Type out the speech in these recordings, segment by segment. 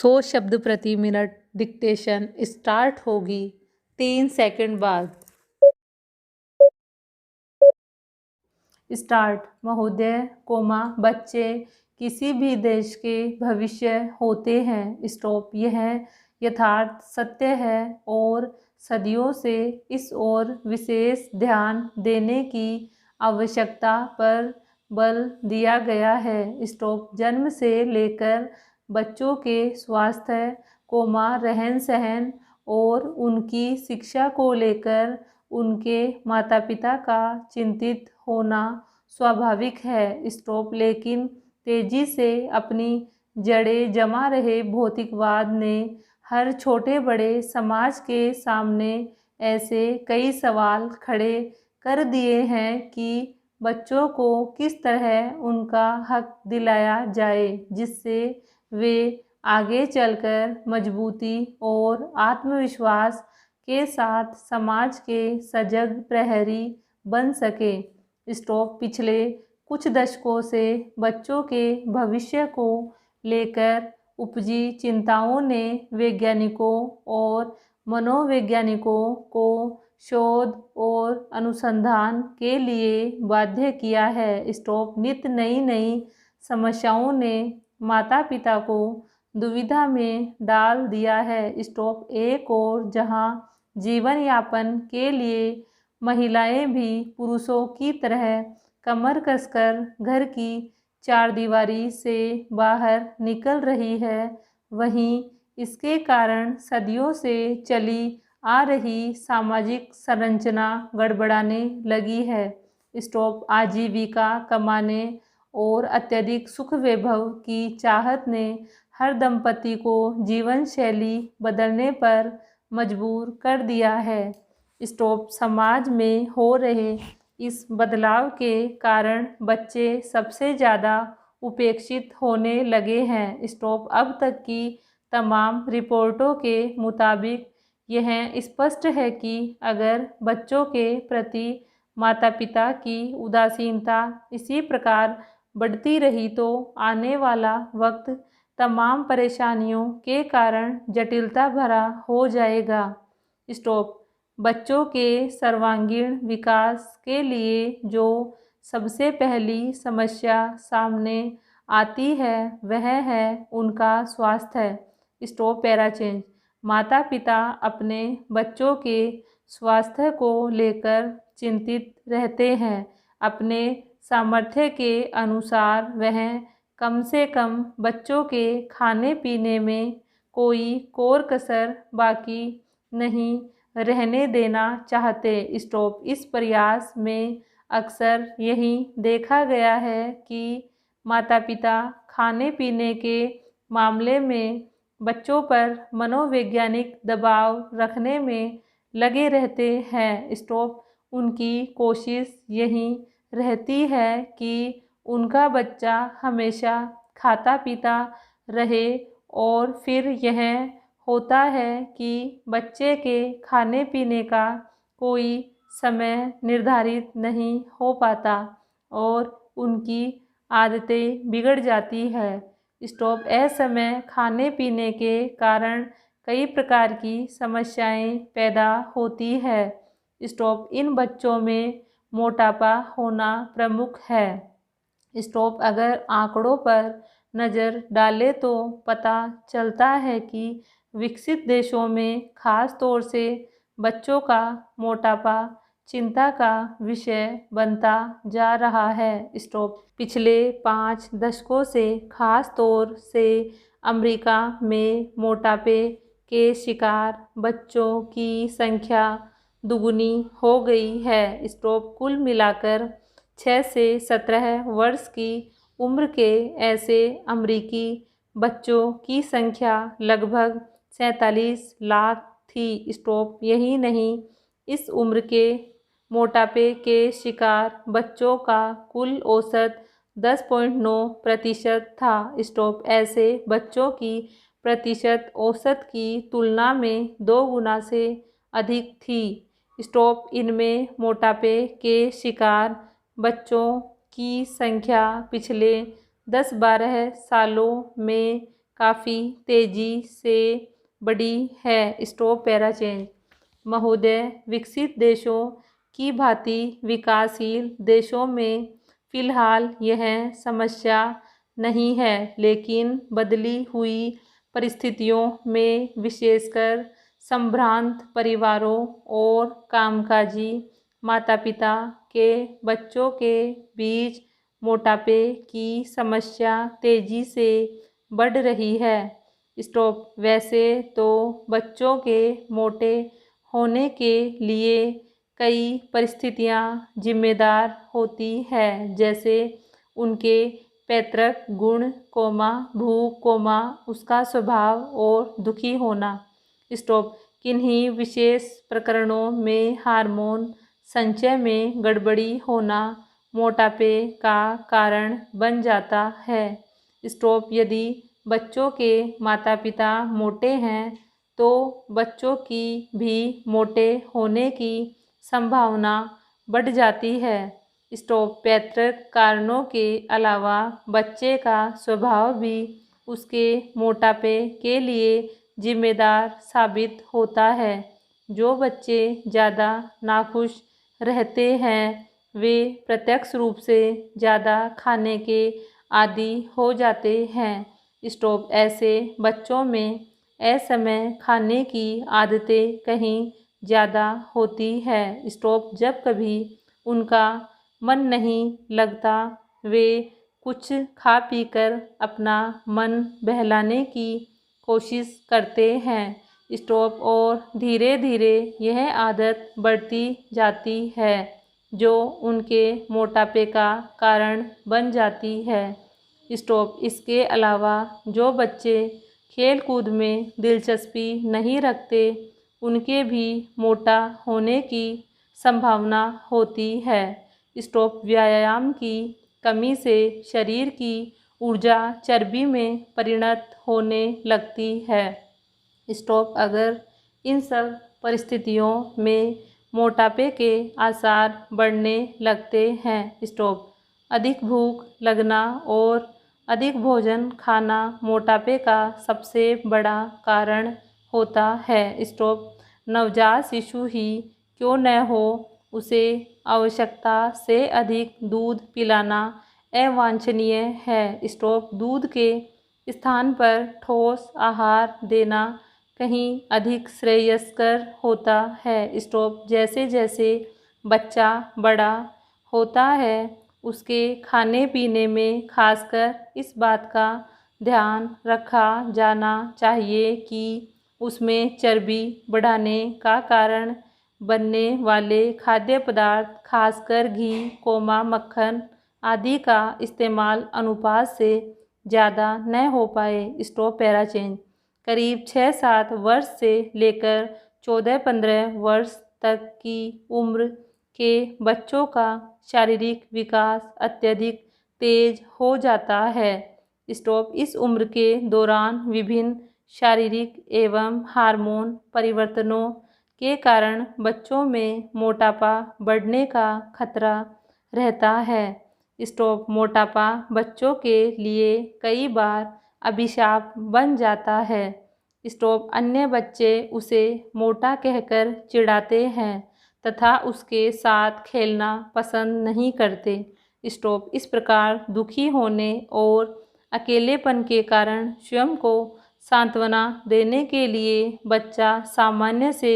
100 शब्द प्रति minute dictation start होगी 3 सेकंड बाद। स्टार्ट। महोदय, बच्चे किसी भी देश के भविष्य होते हैं। स्टॉप। यह यथार्थ सत्य है और सदियों से इस ओर विशेष ध्यान देने की आवश्यकता पर बल दिया गया है। स्टॉप। जन्म से लेकर बच्चों के स्वास्थ्य, रहन सहन और उनकी शिक्षा को लेकर उनके माता पिता का चिंतित होना स्वाभाविक है। स्टॉप। लेकिन तेजी से अपनी जड़ें जमा रहे भौतिकवाद ने हर छोटे बड़े समाज के सामने ऐसे कई सवाल खड़े कर दिए हैं कि बच्चों को किस तरह उनका हक दिलाया जाए, जिससे वे आगे चलकर मजबूती और आत्मविश्वास के साथ समाज के सजग प्रहरी बन सके। स्टॉप। पिछले कुछ दशकों से बच्चों के भविष्य को लेकर उपजी चिंताओं ने वैज्ञानिकों और मनोवैज्ञानिकों को शोध और अनुसंधान के लिए बाध्य किया है। स्टॉप। नित नई समस्याओं ने माता पिता को दुविधा में डाल दिया है। स्टॉप। एक और जहां जीवन यापन के लिए महिलाएं भी पुरुषों की तरह कमर कसकर घर की चारदीवारी से बाहर निकल रही है, वहीं इसके कारण सदियों से चली आ रही सामाजिक संरचना गड़बड़ाने लगी है। स्टॉप। आजीविका कमाने और अत्यधिक सुख वैभव की चाहत ने हर दंपति को जीवन शैली बदलने पर मजबूर कर दिया है। स्टॉप। समाज में हो रहे इस बदलाव के कारण बच्चे सबसे ज़्यादा उपेक्षित होने लगे हैं। स्टॉप। अब तक की तमाम रिपोर्टों के मुताबिक यह स्पष्ट है कि अगर बच्चों के प्रति माता पिता की उदासीनता इसी प्रकार बढ़ती रही तो आने वाला वक्त तमाम परेशानियों के कारण जटिलता भरा हो जाएगा। स्टॉप। बच्चों के सर्वांगीण विकास के लिए जो सबसे पहली समस्या सामने आती है वह है उनका स्वास्थ्य। स्टॉप। पैराचेंज। माता पिता अपने बच्चों के स्वास्थ्य को लेकर चिंतित रहते हैं। अपने सामर्थ्य के अनुसार वह कम से कम बच्चों के खाने पीने में कोई कोर कसर बाकी नहीं रहने देना चाहते। स्टॉप। इस प्रयास में अक्सर यही देखा गया है कि माता पिता खाने पीने के मामले में बच्चों पर मनोवैज्ञानिक दबाव रखने में लगे रहते हैं। स्टॉप। उनकी कोशिश यही रहती है कि उनका बच्चा हमेशा खाता पीता रहे और फिर यह होता है कि बच्चे के खाने पीने का कोई समय निर्धारित नहीं हो पाता और उनकी आदतें बिगड़ जाती है। स्टॉप। असमय खाने पीने के कारण कई प्रकार की समस्याएं पैदा होती है। स्टॉप। इन बच्चों में मोटापा होना प्रमुख है। स्टॉप। अगर आंकड़ों पर नज़र डालें तो पता चलता है कि विकसित देशों में खास तौर से बच्चों का मोटापा चिंता का विषय बनता जा रहा है। स्टॉप। पिछले 5 दशकों से खास तौर से अमेरिका में मोटापे के शिकार बच्चों की संख्या दुगुनी हो गई है। स्टॉप। कुल मिलाकर 6 से 17 वर्ष की उम्र के ऐसे अमेरिकी बच्चों की संख्या लगभग 47 लाख थी। स्टॉप। यही नहीं, इस उम्र के मोटापे के शिकार बच्चों का कुल औसत 10.9% था। स्टॉप। ऐसे बच्चों की प्रतिशत औसत की तुलना में 2 गुना से अधिक थी। स्टॉप। इनमें मोटापे के शिकार बच्चों की संख्या पिछले 10-12 सालों में काफ़ी तेज़ी से बढ़ी है। Stop para change. महोदय, विकसित देशों की भांति विकासशील देशों में फ़िलहाल यह समस्या नहीं है, लेकिन बदली हुई परिस्थितियों में विशेषकर संभ्रांत परिवारों और कामकाजी माता-पिता के बच्चों के बीच मोटापे की समस्या तेज़ी से बढ़ रही है। स्टॉप। वैसे तो बच्चों के मोटे होने के लिए कई परिस्थितियां जिम्मेदार होती है, जैसे उनके पैतृक गुण, भूख, उसका स्वभाव और दुखी होना। स्टॉप। किन्हीं विशेष प्रकरणों में हार्मोन संचय में गड़बड़ी होना मोटापे का कारण बन जाता है। स्टॉप। यदि बच्चों के माता पिता मोटे हैं तो बच्चों की भी मोटे होने की संभावना बढ़ जाती है। स्टॉप। पैतृक कारणों के अलावा बच्चे का स्वभाव भी उसके मोटापे के लिए जिम्मेदार साबित होता है। जो बच्चे ज़्यादा नाखुश रहते हैं वे प्रत्यक्ष रूप से ज़्यादा खाने के आदी हो जाते हैं। स्टॉप। ऐसे बच्चों में असमय खाने की आदतें कहीं ज़्यादा होती है। स्टॉप। जब कभी उनका मन नहीं लगता वे कुछ खा पीकर अपना मन बहलाने की कोशिश करते हैं। स्टॉप। और धीरे धीरे यह आदत बढ़ती जाती है जो उनके मोटापे का कारण बन जाती है। स्टॉप। इसके अलावा जो बच्चे खेल कूद में दिलचस्पी नहीं रखते उनके भी मोटा होने की संभावना होती है। स्टॉप। व्यायाम की कमी से शरीर की ऊर्जा चर्बी में परिणत होने लगती है। स्टॉप। अगर इन सब परिस्थितियों में मोटापे के आसार बढ़ने लगते हैं। स्टॉप। अधिक भूख लगना और अधिक भोजन खाना मोटापे का सबसे बड़ा कारण होता है। स्टॉप। नवजात शिशु ही क्यों न हो, उसे आवश्यकता से अधिक दूध पिलाना अवांछनीय है। स्टॉप। दूध के स्थान पर ठोस आहार देना कहीं अधिक श्रेयस्कर होता है। स्टॉप। जैसे जैसे बच्चा बड़ा होता है उसके खाने पीने में खासकर इस बात का ध्यान रखा जाना चाहिए कि उसमें चर्बी बढ़ाने का कारण बनने वाले खाद्य पदार्थ खासकर घी, मक्खन आदि का इस्तेमाल अनुपात से ज़्यादा न हो पाए। Stop para change. करीब 6-7 वर्ष से लेकर 14-15 वर्ष तक की उम्र के बच्चों का शारीरिक विकास अत्यधिक तेज हो जाता है। स्टॉप। इस उम्र के दौरान विभिन्न शारीरिक एवं हार्मोन परिवर्तनों के कारण बच्चों में मोटापा बढ़ने का खतरा रहता है। स्टॉप। मोटापा बच्चों के लिए कई बार अभिशाप बन जाता है। स्टॉप। अन्य बच्चे उसे मोटा कहकर चिढ़ाते हैं तथा उसके साथ खेलना पसंद नहीं करते। स्टॉप। इस प्रकार दुखी होने और अकेलेपन के कारण स्वयं को सांत्वना देने के लिए बच्चा सामान्य से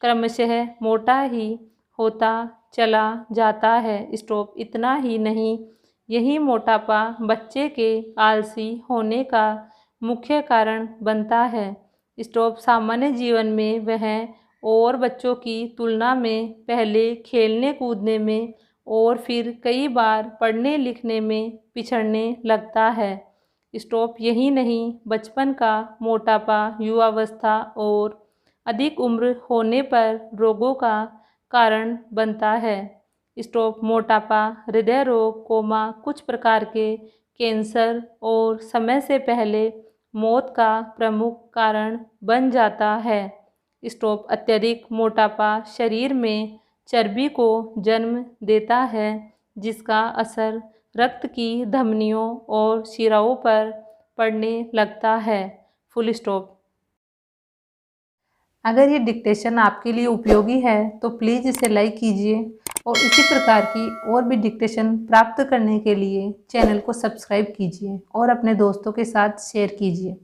क्रमशः मोटा ही होता चला जाता है। स्टॉप। इतना ही नहीं, यही मोटापा बच्चे के आलसी होने का मुख्य कारण बनता है। स्टॉप। सामान्य जीवन में वह और बच्चों की तुलना में पहले खेलने कूदने में और फिर कई बार पढ़ने लिखने में पिछड़ने लगता है। स्टॉप। यही नहीं, बचपन का मोटापा युवावस्था और अधिक उम्र होने पर रोगों का कारण बनता है। स्टॉप। मोटापा हृदय रोग, कुछ प्रकार के कैंसर और समय से पहले मौत का प्रमुख कारण बन जाता है। स्टॉप। अत्यधिक मोटापा शरीर में चर्बी को जन्म देता है जिसका असर रक्त की धमनियों और शिराओं पर पढ़ने लगता है। Full stop. अगर ये डिक्टेशन आपके लिए उपयोगी है तो प्लीज़ इसे लाइक कीजिए और इसी प्रकार की और भी डिक्टेशन प्राप्त करने के लिए चैनल को सब्सक्राइब कीजिए और अपने दोस्तों के साथ शेयर कीजिए।